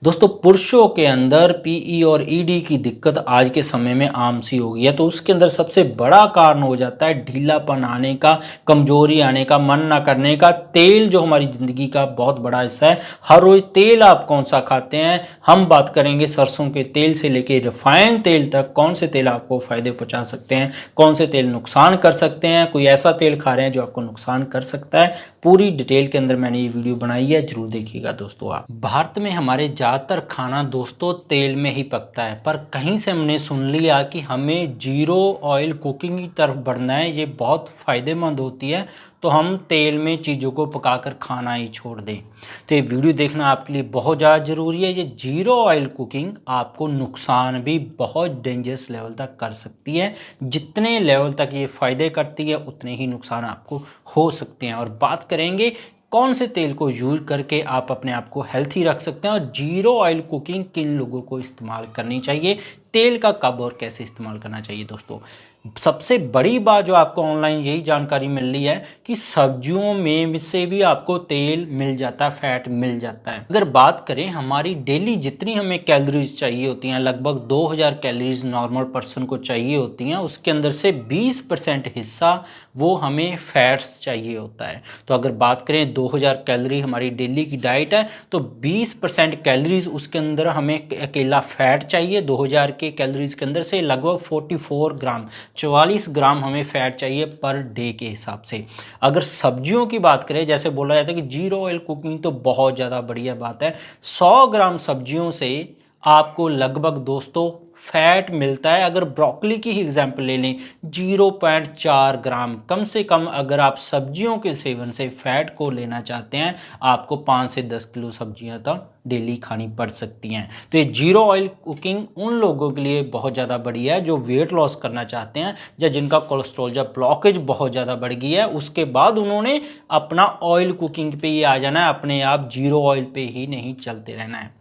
दोस्तों पुरुषों के अंदर पीई और ईडी की दिक्कत आज के समय में आम सी हो गई है। तो उसके अंदर सबसे बड़ा कारण हो जाता है ढीलापन आने का, कमजोरी आने का, मन ना करने का। तेल जो हमारी जिंदगी का बहुत बड़ा हिस्सा है, हर रोज तेल आप कौन सा खाते हैं, हम बात करेंगे सरसों के तेल से लेके रिफाइंड तेल तक। कौन से तेल आपको फायदे पहुंचा सकते हैं, कौन से तेल नुकसान कर सकते हैं, कोई ऐसा तेल खा रहे हैं जो आपको नुकसान कर सकता है, पूरी डिटेल के अंदर मैंने ये वीडियो बनाई है, जरूर देखिएगा दोस्तों। आप भारत में हमारे ज़्यादातर खाना दोस्तों तेल में ही पकता है, पर कहीं से हमने सुन लिया कि हमें जीरो ऑयल कुकिंग की तरफ बढ़ना है, ये बहुत फ़ायदेमंद होती है, तो हम तेल में चीज़ों को पकाकर खाना ही छोड़ दें। तो ये वीडियो देखना आपके लिए बहुत ज़्यादा ज़रूरी है। ये जीरो ऑयल कुकिंग आपको नुकसान भी बहुत डेंजरस लेवल तक कर सकती है। जितने लेवल तक ये फ़ायदे करती है उतने ही नुकसान आपको हो सकते हैं। और बात करेंगे कौन से तेल को यूज करके आप अपने आप को हेल्थी रख सकते हैं और जीरो ऑयल कुकिंग किन लोगों को इस्तेमाल करनी चाहिए, तेल का कब और कैसे इस्तेमाल करना चाहिए। दोस्तों सबसे बड़ी बात जो आपको ऑनलाइन यही जानकारी मिल रही है कि सब्जियों में से भी आपको तेल मिल जाता है, फैट मिल जाता है। अगर बात करें हमारी डेली जितनी हमें कैलोरीज चाहिए होती हैं, लगभग 2000 कैलोरीज नॉर्मल पर्सन को चाहिए होती हैं, उसके अंदर से 20% हिस्सा वो हमें फैट्स चाहिए होता है। तो अगर बात करें 2000 कैलोरी हमारी डेली की डाइट है, तो 20% कैलोरीज उसके अंदर हमें अकेला फैट चाहिए। 2000 के कैलोरीज के अंदर से लगभग 44 ग्राम हमें फैट चाहिए पर डे के हिसाब से। अगर सब्जियों की बात करें, जैसे बोला जाता है कि जीरो ऑयल कुकिंग तो बहुत ज़्यादा बढ़िया बात है, 100 ग्राम सब्जियों से आपको लगभग दोस्तों फैट मिलता है। अगर ब्रोकली की ही एग्जांपल ले लें, 0.4 ग्राम कम से कम अगर आप सब्जियों के सेवन से फैट को लेना चाहते हैं, आपको 5 से 10 किलो सब्जियां तक डेली खानी पड़ सकती हैं। तो ये जीरो ऑयल कुकिंग उन लोगों के लिए बहुत ज़्यादा बढ़िया है जो वेट लॉस करना चाहते हैं या जिनका कोलेस्ट्रॉल या ब्लॉकेज बहुत ज़्यादा बढ़ गई है। उसके बाद उन्होंने अपना ऑयल कुकिंग पे ही आ जाना है, अपने आप जीरो ऑयल पे ही नहीं चलते रहना है।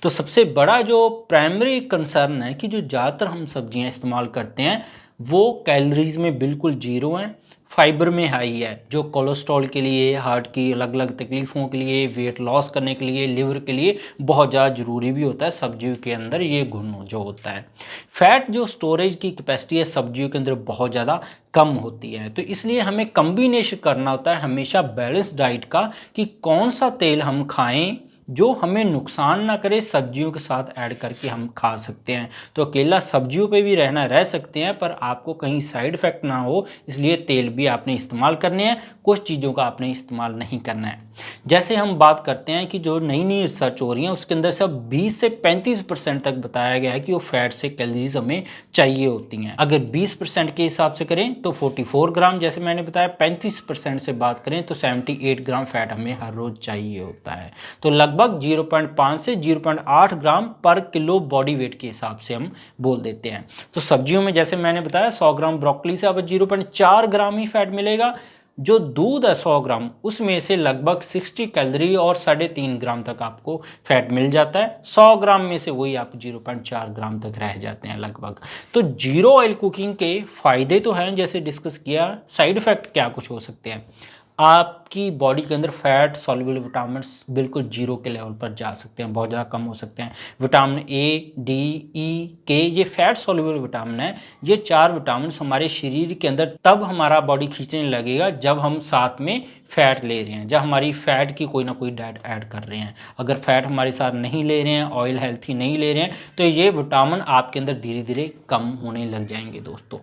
तो सबसे बड़ा जो प्राइमरी कंसर्न है कि जो ज़्यादातर हम सब्जियां इस्तेमाल करते हैं वो कैलोरीज में बिल्कुल जीरो हैं, फाइबर में हाई है, जो कोलेस्ट्रॉल के लिए, हार्ट की अलग अलग तकलीफ़ों के लिए, वेट लॉस करने के लिए, लिवर के लिए बहुत ज़्यादा ज़रूरी भी होता है। सब्जियों के अंदर ये गुण जो होता है, फैट जो स्टोरेज की कैपेसिटी है सब्जियों के अंदर बहुत ज़्यादा कम होती है। तो इसलिए हमें कम्बिनेशन करना होता है हमेशा बैलेंस डाइट का कि कौन सा तेल हम खाएं जो हमें नुकसान ना करे, सब्जियों के साथ ऐड करके हम खा सकते हैं। तो अकेला सब्जियों पे भी रह सकते हैं, पर आपको कहीं साइड इफेक्ट ना हो इसलिए तेल भी आपने इस्तेमाल करने हैं, कुछ चीज़ों का आपने इस्तेमाल नहीं करना है। जैसे हम बात करते हैं कि जो नई नई रिसर्च हो रही है उसके अंदर से अब 20 से 35% तक बताया गया है कि वो फैट से कैलोरीज हमें चाहिए होती हैं। अगर 20% के हिसाब से करें तो 44 ग्राम, जैसे मैंने बताया 35% से बात करें तो 78 ग्राम फैट हमें हर रोज चाहिए होता है। तो लगभग 0.5 से 0.8 ग्राम पर किलो बॉडी वेट के हिसाब से हम बोल देते हैं। तो सब्जियों में जैसे मैंने बताया 100 ग्राम ब्रोकली से अब 0.4 ग्राम ही फैट मिलेगा। जो दूध है 100 ग्राम उसमें से लगभग 60 कैलोरी और 3.5 ग्राम तक आपको फैट मिल जाता है। 100 ग्राम में से वही आप 0.4 ग्राम तक रह जाते हैं लगभग। तो जीरो ऑयल कुकिंग के फायदे तो हैं जैसे डिस्कस किया, साइड इफेक्ट क्या कुछ हो सकते हैं। आपकी बॉडी के अंदर फैट सॉल्युबल विटामिन बिल्कुल जीरो के लेवल पर जा सकते हैं, बहुत ज़्यादा कम हो सकते हैं। विटामिन ए, डी, ई, के ये फैट सॉल्युबल विटामिन है। ये 4 विटामिन हमारे शरीर के अंदर तब हमारा बॉडी खींचने लगेगा जब हम साथ में फैट ले रहे हैं, जब हमारी फैट की कोई ना कोई डाइट ऐड कर रहे हैं। अगर फैट हमारे साथ नहीं ले रहे हैं, ऑयल हेल्थी नहीं ले रहे हैं, तो ये विटामिन आपके अंदर धीरे धीरे कम होने लग जाएंगे दोस्तों।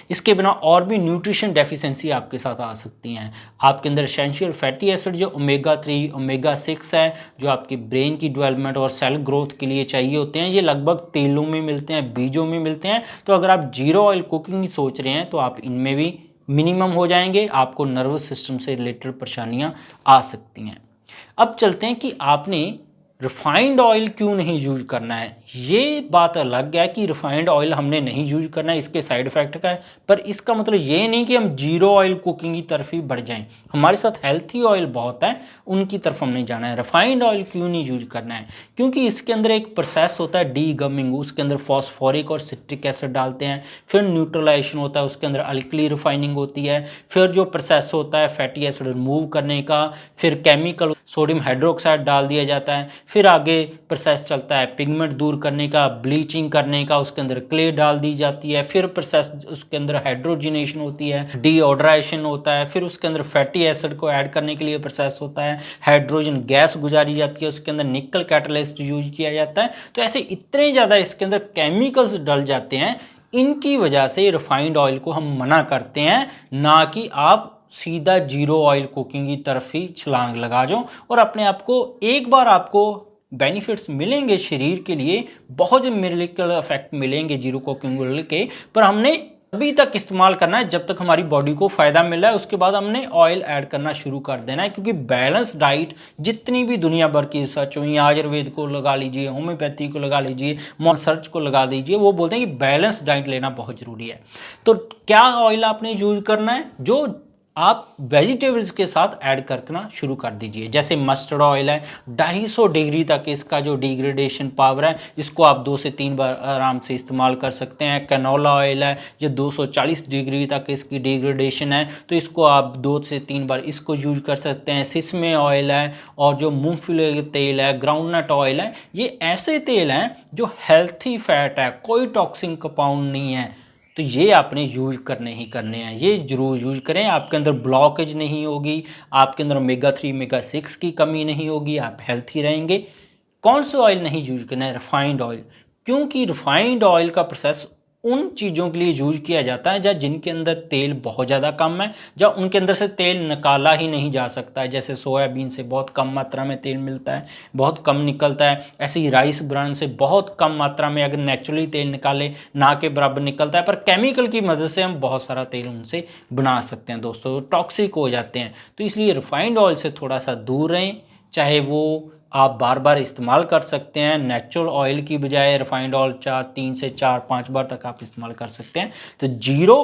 इसके बिना और भी न्यूट्रिशन डेफिशिएंसी आपके साथ आ सकती हैं। आपके अंदर एसेंशियल फैटी एसिड जो ओमेगा 3, ओमेगा 6 है, जो आपकी ब्रेन की डेवलपमेंट और सेल ग्रोथ के लिए चाहिए होते हैं, ये लगभग तेलों में मिलते हैं, बीजों में मिलते हैं। तो अगर आप जीरो ऑयल कुकिंग सोच रहे हैं तो आप इनमें भी मिनिमम हो जाएंगे, आपको नर्वस सिस्टम से रिलेटेड परेशानियां आ सकती हैं। अब चलते हैं कि आपने रिफाइंड ऑयल क्यों नहीं यूज करना है। ये बात अलग है कि रिफाइंड ऑयल हमने नहीं यूज करना है, इसके साइड इफेक्ट का है, पर इसका मतलब ये नहीं कि हम जीरो ऑयल कुकिंग की तरफ ही बढ़ जाएं। हमारे साथ हेल्थी ऑयल बहुत है, उनकी तरफ हमने जाना है। रिफाइंड ऑयल क्यों नहीं यूज करना है, क्योंकि इसके अंदर एक प्रोसेस होता है डी गमिंग, उसके अंदर फॉस्फोरिक और सिट्रिक एसिड डालते हैं, फिर न्यूट्रलाइजेशन होता है, उसके अंदर अल्कली रिफाइनिंग होती है, फिर जो प्रोसेस होता है फैटी एसिड रिमूव करने का, फिर केमिकल सोडियम हाइड्रोक्साइड डाल दिया जाता है, फिर आगे प्रोसेस चलता है पिगमेंट दूर करने का, ब्लीचिंग करने का, उसके अंदर क्ले डाल दी जाती है, फिर प्रोसेस उसके अंदर हाइड्रोजिनेशन होती है, डीओड्राइजेशन होता है, फिर उसके अंदर फैटी एसिड को ऐड करने के लिए प्रोसेस होता है, हाइड्रोजन गैस गुजारी जाती है, उसके अंदर निकल कैटलिस्ट यूज किया जाता है। तो ऐसे इतने ज़्यादा इसके अंदर केमिकल्स डल जाते हैं, इनकी वजह से रिफाइंड ऑयल को हम मना करते हैं, ना कि आप सीधा जीरो ऑयल कुकिंग की तरफ ही छलांग लगा जाओ और अपने आप को एक बार आपको बेनिफिट्स मिलेंगे शरीर के लिए, बहुत मिरेकल इफेक्ट मिलेंगे जीरो कुकिंग ऑयल के, पर हमने अभी तक इस्तेमाल करना है जब तक हमारी बॉडी को फायदा मिल रहा है, उसके बाद हमने ऑयल ऐड करना शुरू कर देना है। क्योंकि बैलेंस डाइट जितनी भी दुनिया भर की रिसर्च हुई, आयुर्वेद को लगा लीजिए, होम्योपैथी को लगा लीजिए, रिसर्च को लगा दीजिए, वो बोलते हैं कि बैलेंस डाइट लेना बहुत जरूरी है। तो क्या ऑयल आपने यूज करना है, जो आप वेजिटेबल्स के साथ ऐड करना शुरू कर दीजिए। जैसे मस्टर्ड ऑयल है, 250 डिग्री तक इसका जो डिग्रेडेशन पावर है, इसको आप 2 से 3 बार आराम से इस्तेमाल कर सकते हैं। कैनोला ऑयल है, ये 240 डिग्री तक इसकी डिग्रेडेशन है, तो इसको आप 2 से 3 बार इसको यूज कर सकते हैं। सिसमे ऑयल है, और जो मूंगफली का तेल है, ग्राउंडनट ऑयल है, ये ऐसे तेल हैं जो हेल्थी फैट है, कोई टॉक्सिक कंपाउंड नहीं है, तो ये आपने यूज करने ही करने हैं, ये जरूर यूज करें। आपके अंदर ब्लॉकेज नहीं होगी, आपके अंदर ओमेगा 3 ओमेगा 6 की कमी नहीं होगी, आप हेल्थी रहेंगे। कौन से ऑयल नहीं यूज करना है? रिफाइंड ऑयल, क्योंकि रिफाइंड ऑयल का प्रोसेस उन चीज़ों के लिए यूज किया जाता है जहाँ जिनके अंदर तेल बहुत ज़्यादा कम है, जहाँ उनके अंदर से तेल निकाला ही नहीं जा सकता है। जैसे सोयाबीन से बहुत कम मात्रा में तेल मिलता है, बहुत कम निकलता है। ऐसे ही राइस ब्रांड से बहुत कम मात्रा में अगर नेचुरली तेल निकाले ना के बराबर निकलता है, पर केमिकल की मदद से हम बहुत सारा तेल उनसे बना सकते हैं दोस्तों, टॉक्सिक हो जाते हैं। तो इसलिए रिफाइंड ऑयल से थोड़ा सा दूर रहें, चाहे वो आप बार बार इस्तेमाल कर सकते हैं। नेचुरल ऑयल की बजाय रिफाइंड ऑयल 3 से 4-5 बार तक आप इस्तेमाल कर सकते हैं। तो जीरो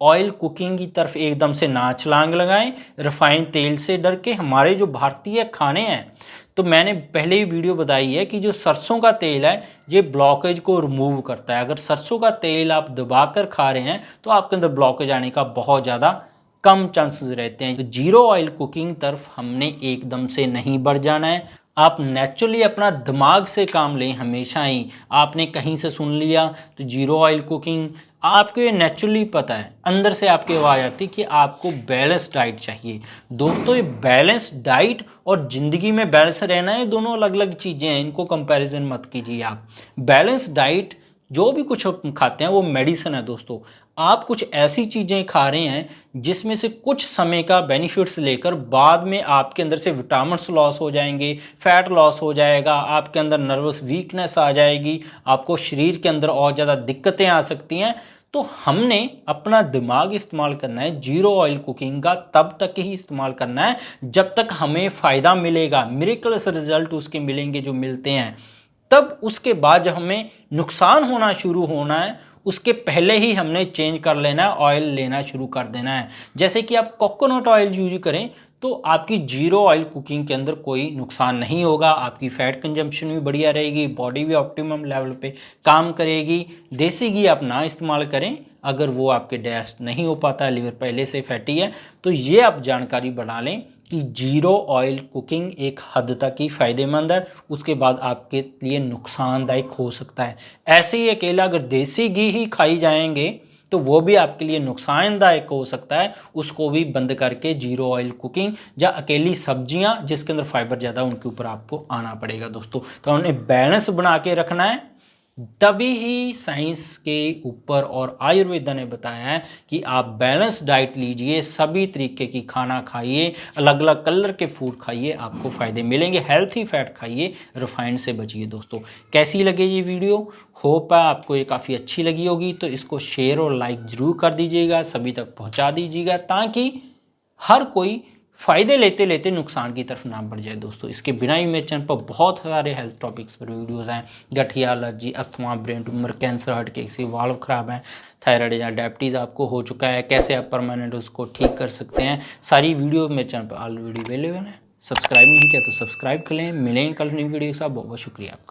ऑयल कुकिंग की तरफ एकदम से ना छलांग लगाएं, रिफाइंड तेल से डर के। हमारे जो भारतीय खाने हैं, तो मैंने पहले ही वीडियो बताई है कि जो सरसों का तेल है ये ब्लॉकेज को रिमूव करता है। अगर सरसों का तेल आप दबाकर खा रहे हैं तो आपके अंदर ब्लॉकेज आने का बहुत ज़्यादा कम चांसेस रहते हैं। तो जीरो ऑयल कुकिंग तरफ हमने एकदम से नहीं बढ़ जाना है। आप नेचुरली अपना दिमाग से काम लें हमेशा ही। आपने कहीं से सुन लिया तो जीरो ऑयल कुकिंग, आपको ये नेचुरली पता है, अंदर से आपकी आवाज़ आती कि आपको बैलेंस डाइट चाहिए। दोस्तों, ये बैलेंस डाइट और ज़िंदगी में बैलेंस रहना, ये दोनों अलग अलग चीज़ें हैं, इनको कंपैरिजन मत कीजिए आप। बैलेंस डाइट जो भी कुछ खाते हैं वो मेडिसिन है दोस्तों। आप कुछ ऐसी चीज़ें खा रहे हैं जिसमें से कुछ समय का बेनिफिट्स लेकर बाद में आपके अंदर से विटामिन्स लॉस हो जाएंगे, फैट लॉस हो जाएगा, आपके अंदर नर्वस वीकनेस आ जाएगी, आपको शरीर के अंदर और ज़्यादा दिक्कतें आ सकती हैं। तो हमने अपना दिमाग इस्तेमाल करना है, जीरो ऑयल कुकिंग का तब तक ही इस्तेमाल करना है जब तक हमें फ़ायदा मिलेगा, मिरेकल्स रिजल्ट उसके मिलेंगे जो मिलते हैं। तब उसके बाद जब हमें नुकसान होना शुरू होना है, उसके पहले ही हमने चेंज कर लेना है, ऑयल लेना शुरू कर देना है। जैसे कि आप कोकोनट ऑयल यूज करें तो आपकी जीरो ऑयल कुकिंग के अंदर कोई नुकसान नहीं होगा, आपकी फैट कंजम्पशन भी बढ़िया रहेगी, बॉडी भी ऑप्टिमम लेवल पे काम करेगी। देसी घी आप ना इस्तेमाल करें अगर वो आपके डाइजेस्ट नहीं हो पाता है, लिवर पहले से फैटी है। तो ये आप जानकारी बढ़ा लें कि जीरो ऑयल कुकिंग एक हद तक ही फ़ायदेमंद है, उसके बाद आपके लिए नुकसानदायक हो सकता है। ऐसे ही अकेला अगर देसी घी ही खाई जाएंगे तो वो भी आपके लिए नुकसानदायक हो सकता है, उसको भी बंद करके जीरो ऑयल कुकिंग या अकेली सब्जियां जिसके अंदर फाइबर ज़्यादा, उनके ऊपर आपको आना पड़ेगा दोस्तों। तो उन्हें बैलेंस बना के रखना है, तभी ही साइंस के ऊपर और आयुर्वेदा ने बताया है कि आप बैलेंस डाइट लीजिए, सभी तरीके की खाना खाइए, अलग अलग कलर के फूड खाइए, आपको फ़ायदे मिलेंगे। हेल्थी फैट खाइए, रिफाइंड से बचिए दोस्तों। कैसी लगे ये वीडियो? होप है आपको ये काफ़ी अच्छी लगी होगी। तो इसको शेयर और लाइक ज़रूर कर दीजिएगा, सभी तक पहुँचा दीजिएगा, ताकि हर कोई फ़ायदे लेते लेते नुकसान की तरफ ना बढ़ जाए दोस्तों। इसके बिना ही मेरे चैनल पर बहुत सारे हेल्थ टॉपिक्स पर वीडियोज़ हैं। गठिया, allergy, asthma, brain tumour, cancer, heart के किसी वाल्व ख़राब है, थायराइड या डायबिटीज़ आपको हो चुका है, कैसे आप परमानेंट उसको ठीक कर सकते हैं, सारी वीडियो मेरे चैनल पर ऑलरेडी अवेलेबल है। सब्सक्राइब नहीं किया तो सब्सक्राइब कर लें। मिलेंगे कल नई वीडियो के साथ। बहुत बहुत शुक्रिया आपका।